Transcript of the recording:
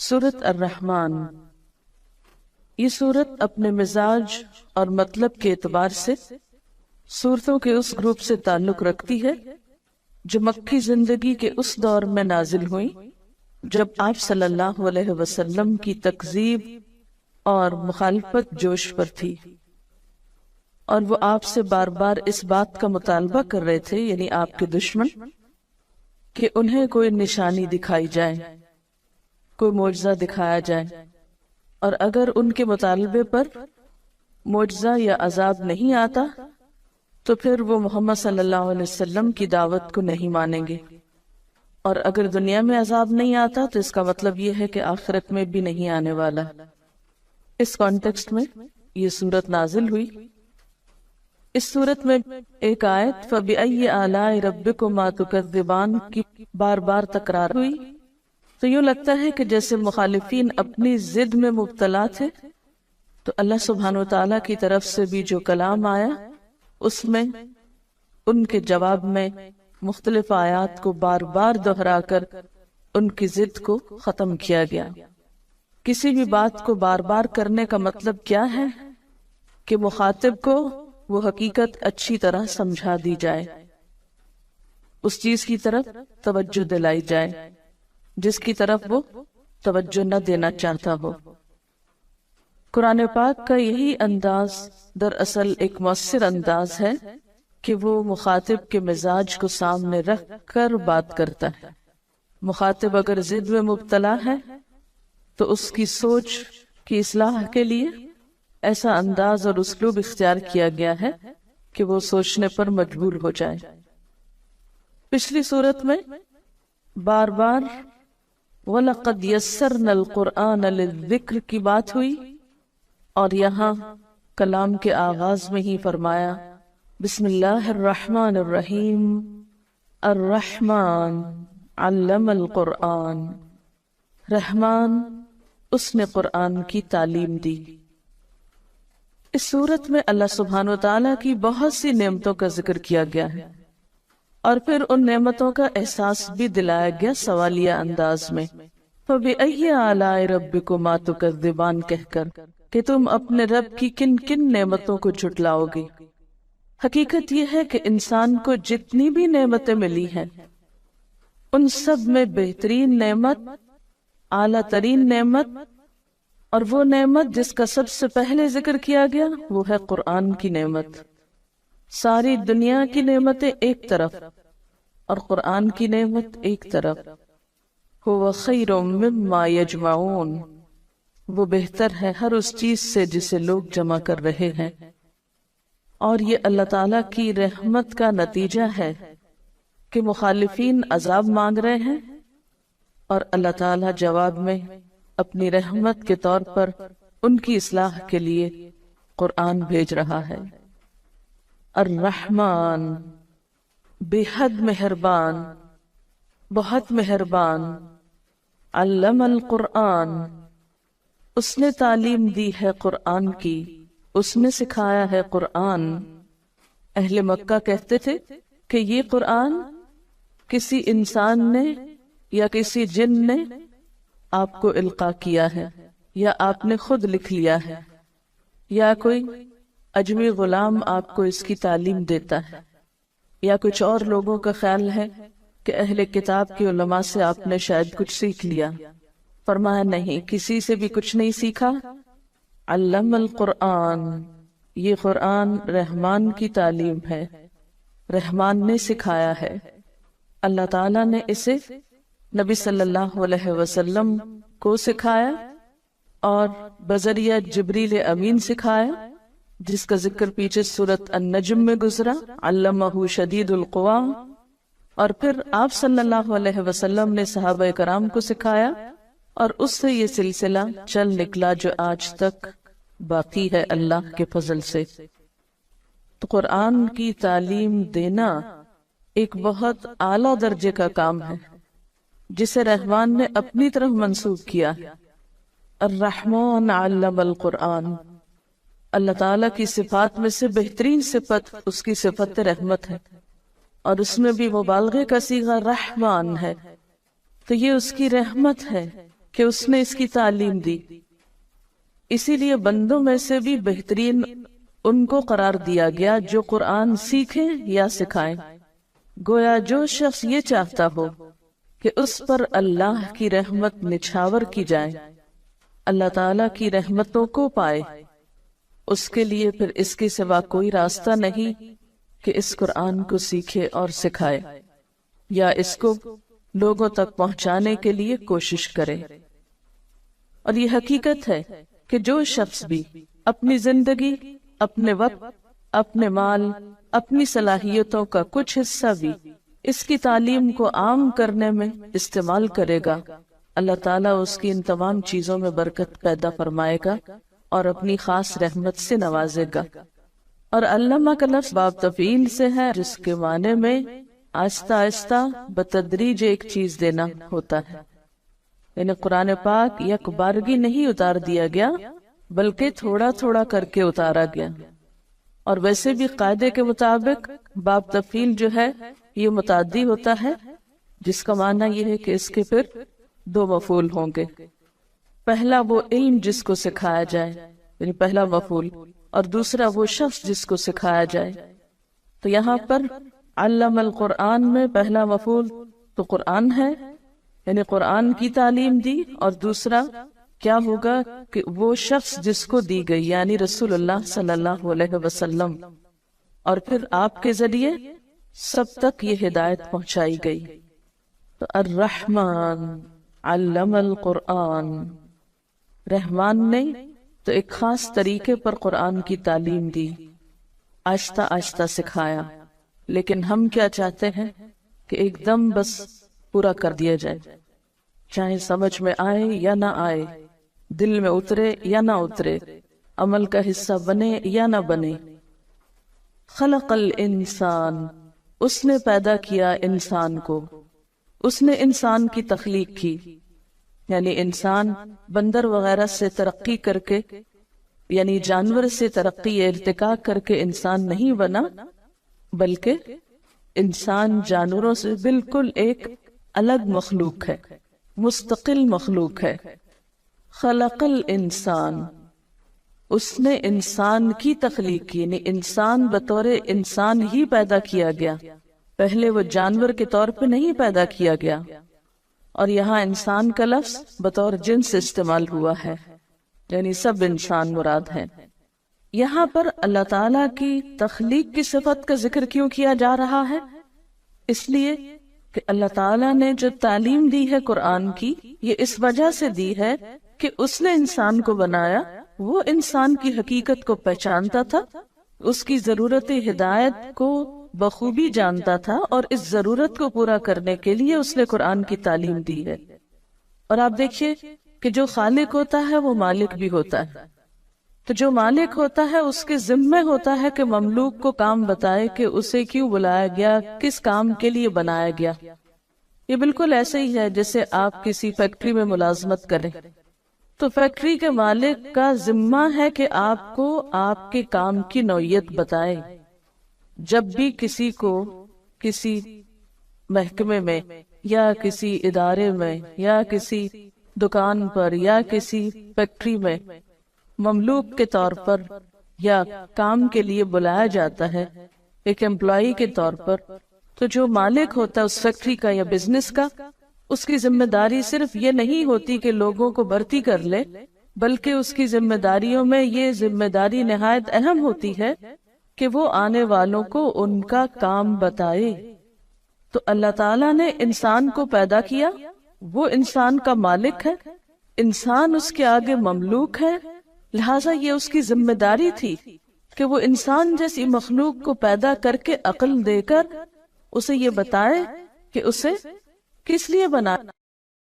سورۃ الرحمن، یہ سورت اپنے مزاج اور مطلب کے اعتبار سے سورتوں کے اس گروپ سے تعلق رکھتی ہے جو مکی زندگی کے اس دور میں نازل ہوئی جب آپ صلی اللہ علیہ وسلم کی تکذیب اور مخالفت جوش پر تھی، اور وہ آپ سے بار بار اس بات کا مطالبہ کر رہے تھے، یعنی آپ کے دشمن، کہ انہیں کوئی نشانی دکھائی جائے، کوئی معجزہ دکھایا جائے، اور اگر ان کے مطالبے پر معجزہ یا عذاب نہیں آتا تو پھر وہ محمد صلی اللہ علیہ وسلم کی دعوت کو نہیں مانیں گے، اور اگر دنیا میں عذاب نہیں آتا تو اس کا مطلب یہ ہے کہ آخرت میں بھی نہیں آنے والا۔ اس کانٹیکسٹ میں یہ سورت نازل ہوئی۔ اس سورت میں ایک آیت فَبِأَيِّ آلَاءِ رَبِّكُمَا تُكَذِّبَانِ کی بار بار تکرار ہوئی، تو یوں لگتا ہے کہ جیسے مخالفین اپنی ضد میں مبتلا تھے، تو اللہ سبحانہ وتعالیٰ کی طرف سے بھی جو کلام آیا اس میں ان کے جواب میں مختلف آیات کو بار بار دہرا کر ان کی ضد کو ختم کیا گیا۔ کسی بھی بات کو بار بار کرنے کا مطلب کیا ہے کہ مخاطب کو وہ حقیقت اچھی طرح سمجھا دی جائے، اس چیز کی طرف توجہ دلائی جائے جس کی طرف وہ توجہ نہ دینا چاہتا ہو۔ قرآن پاک کا یہی انداز دراصل ایک مؤثر انداز ہے کہ وہ مخاطب کے مزاج کو سامنے رکھ کر بات کرتا ہے۔ مخاطب اگر ضد میں مبتلا ہے تو اس کی سوچ کی اصلاح کے لیے ایسا انداز اور اسلوب اختیار کیا گیا ہے کہ وہ سوچنے پر مجبور ہو جائے۔ پچھلی صورت میں بار بار وَلَقَدْ يَسَّرْنَا الْقُرْآنَ لِلذِّكْرِ کی بات ہوئی، اور یہاں کلام کے آغاز میں ہی فرمایا بسم اللہ الرحمن الرحیم، الرحمن علم القرآن، رحمان اس نے قرآن کی تعلیم دی۔ اس صورت میں اللہ سبحانہ وتعالیٰ کی بہت سی نعمتوں کا ذکر کیا گیا ہے، اور پھر ان نعمتوں کا احساس بھی دلایا گیا سوالیہ انداز میں فَبِأَيِّ آلَاءِ رَبِّكُمَا تُكَذِّبَانِ کہہ کر کہ تم اپنے رب کی کن کن نعمتوں کو جھٹلاؤ گے۔ حقیقت یہ ہے کہ انسان کو جتنی بھی نعمتیں ملی ہیں ان سب میں بہترین نعمت، اعلیٰ ترین نعمت، اور وہ نعمت جس کا سب سے پہلے ذکر کیا گیا وہ ہے قرآن کی نعمت۔ ساری دنیا کی نعمتیں ایک طرف اور قرآن کی نعمت ایک طرف۔ هُوَ خَيْرٌ مِّمَّا يَجْمَعُونَ، وہ بہتر ہے ہر اس چیز سے جسے لوگ جمع کر رہے ہیں، اور یہ اللہ تعالیٰ کی رحمت کا نتیجہ ہے کہ مخالفین عذاب مانگ رہے ہیں اور اللہ تعالیٰ جواب میں اپنی رحمت کے طور پر ان کی اصلاح کے لیے قرآن بھیج رہا ہے۔ الرحمن بے حد مہربان، بہت مہربان، علم القرآن اس نے تعلیم دی ہے قرآن کی، اس نے سکھایا ہے قرآن۔ اہل مکہ کہتے تھے کہ یہ قرآن کسی انسان نے یا کسی جن نے آپ کو القاء کیا ہے، یا آپ نے خود لکھ لیا ہے، یا کوئی اجمی غلام آپ کو اس کی تعلیم دیتا ہے، یا کچھ اور لوگوں کا خیال ہے کہ اہل کتاب کے علماء سے آپ نے شاید کچھ سیکھ لیا۔ فرمایا نہیں، کسی سے بھی کچھ نہیں سیکھا۔ علم القرآن، یہ قرآن رحمان کی تعلیم ہے، رحمان نے سکھایا ہے۔ اللہ تعالیٰ نے اسے نبی صلی اللہ علیہ وسلم کو سکھایا اور بذریعہ جبریل امین سکھایا، جس کا ذکر پیچھے سورۃ النجم میں گزرا، علمہ شدید القوا، اور پھر آپ صلی اللہ علیہ وسلم نے صحابہ کرام کو سکھایا، اور اس سے یہ سلسلہ چل نکلا جو آج تک باقی ہے اللہ کے فضل سے۔ تو قرآن کی تعلیم دینا ایک بہت اعلیٰ درجے کا کام ہے جسے رحمان نے اپنی طرف منسوب کیا۔ الرحمن علم القرآن، اللہ تعالیٰ کی صفات میں سے بہترین صفت اس کی صفت رحمت ہے، اور اس میں بھی مبالغے کا صیغہ رحمان ہے، تو یہ اس کی رحمت ہے کہ اس نے اس کی تعلیم دی، اسی لیے بندوں میں سے بھی بہترین ان کو قرار دیا گیا جو قرآن سیکھیں یا سکھائیں۔ گویا جو شخص یہ چاہتا ہو کہ اس پر اللہ کی رحمت نچھاور کی جائے، اللہ تعالیٰ کی رحمتوں کو پائے، اس کے لیے پھر اس کے سوا کوئی راستہ نہیں کہ اس قرآن کو سیکھے اور سکھائے یا اس کو لوگوں تک پہنچانے کے لیے کوشش کرے۔ اور یہ حقیقت ہے کہ جو شخص بھی اپنی زندگی، اپنے وقت، اپنے مال، اپنی صلاحیتوں کا کچھ حصہ بھی اس کی تعلیم کو عام کرنے میں استعمال کرے گا، اللہ تعالیٰ اس کی ان تمام چیزوں میں برکت پیدا فرمائے گا اور اپنی خاص رحمت سے نوازے گا۔ اور علامہ کا لفظ باب تفعیل سے ہے، جس کے معنی میں آہستہ آہستہ بتدریج ایک چیز دینا ہوتا ہے، یعنی قرآن پاک یک بارگی نہیں اتار دیا گیا بلکہ تھوڑا تھوڑا کر کے اتارا گیا۔ اور ویسے بھی قاعدے کے مطابق باب تفعیل جو ہے یہ متعدی ہوتا ہے، جس کا معنی یہ ہے کہ اس کے پھر دو مفعول ہوں گے۔ پہلا وہ علم جس کو سکھایا جائے، یعنی پہلا مفعول، اور دوسرا وہ شخص جس کو سکھایا جائے۔ تو یہاں پر علم القرآن میں پہلا مفعول تو قرآن ہے، یعنی قرآن کی تعلیم دی، اور دوسرا کیا ہوگا کہ وہ شخص جس کو دی گئی، یعنی رسول اللہ صلی اللہ علیہ وسلم، اور پھر آپ کے ذریعے سب تک یہ ہدایت پہنچائی گئی۔ تو الرحمن علم القرآن، رحمان نے تو ایک خاص طریقے پر قرآن کی تعلیم دی، آہستہ آہستہ سکھایا، لیکن ہم کیا چاہتے ہیں کہ ایک دم بس پورا کر دیا جائے، چاہے سمجھ میں آئے یا نہ آئے، دل میں اترے یا نہ اترے، عمل کا حصہ بنے یا نہ بنے۔ خلق الانسان، اس نے پیدا کیا انسان کو، اس نے انسان کی تخلیق کی، یعنی انسان بندر وغیرہ سے ترقی کر کے، یعنی جانور سے ترقی ارتقا کر کے انسان نہیں بنا، بلکہ انسان جانوروں سے بالکل ایک الگ مخلوق ہے، مستقل مخلوق ہے۔ خلق الانسان، اس نے انسان کی تخلیق کی، یعنی انسان بطور انسان ہی پیدا کیا گیا، پہلے وہ جانور کے طور پہ نہیں پیدا کیا گیا۔ اور یہاں انسان کا لفظ بطور جنس استعمال ہوا ہے، یعنی سب انسان مراد ہے۔ یہاں پر اللہ تعالیٰ کی تخلیق کی صفت کا ذکر کیوں کیا جا رہا ہے؟ اس لیے کہ اللہ تعالیٰ نے جو تعلیم دی ہے قرآن کی، یہ اس وجہ سے دی ہے کہ اس نے انسان کو بنایا، وہ انسان کی حقیقت کو پہچانتا تھا، اس کی ضرورت ہدایت کو بخوبی جانتا تھا، اور اس ضرورت کو پورا کرنے کے لیے اس نے قرآن کی تعلیم دی ہے۔ اور آپ دیکھیے کہ جو خالق ہوتا ہے وہ مالک بھی ہوتا ہے، تو جو مالک ہوتا ہے اس کے ذمہ ہوتا ہے کہ مملوک کو کام بتائے کہ اسے کیوں بلایا گیا، کس کام کے لیے بنایا گیا۔ یہ بالکل ایسے ہی ہے جیسے آپ کسی فیکٹری میں ملازمت کریں، تو فیکٹری کے مالک کا ذمہ ہے کہ آپ کو آپ کے کام کی نوعیت بتائے۔ جب بھی کسی کو کسی محکمے میں یا کسی ادارے میں یا کسی دکان پر یا کسی فیکٹری میں مملوک کے طور پر یا کام کے لیے بلایا جاتا ہے ایک امپلائی کے طور پر، تو جو مالک ہوتا ہے اس فیکٹری کا یا بزنس کا، اس کی ذمہ داری صرف یہ نہیں ہوتی کہ لوگوں کو بھرتی کر لے، بلکہ اس کی ذمہ داریوں میں یہ ذمہ داری نہایت اہم ہوتی ہے کہ وہ آنے والوں کو ان کا کام بتائے۔ تو اللہ تعالیٰ نے انسان کو پیدا کیا، وہ انسان کا مالک ہے، انسان اس کے آگے مملوک ہے، لہٰذا یہ اس کی ذمہ داری تھی کہ وہ انسان جیسی مخلوق کو پیدا کر کے عقل دے کر اسے یہ بتائے کہ اسے کس لیے بنایا۔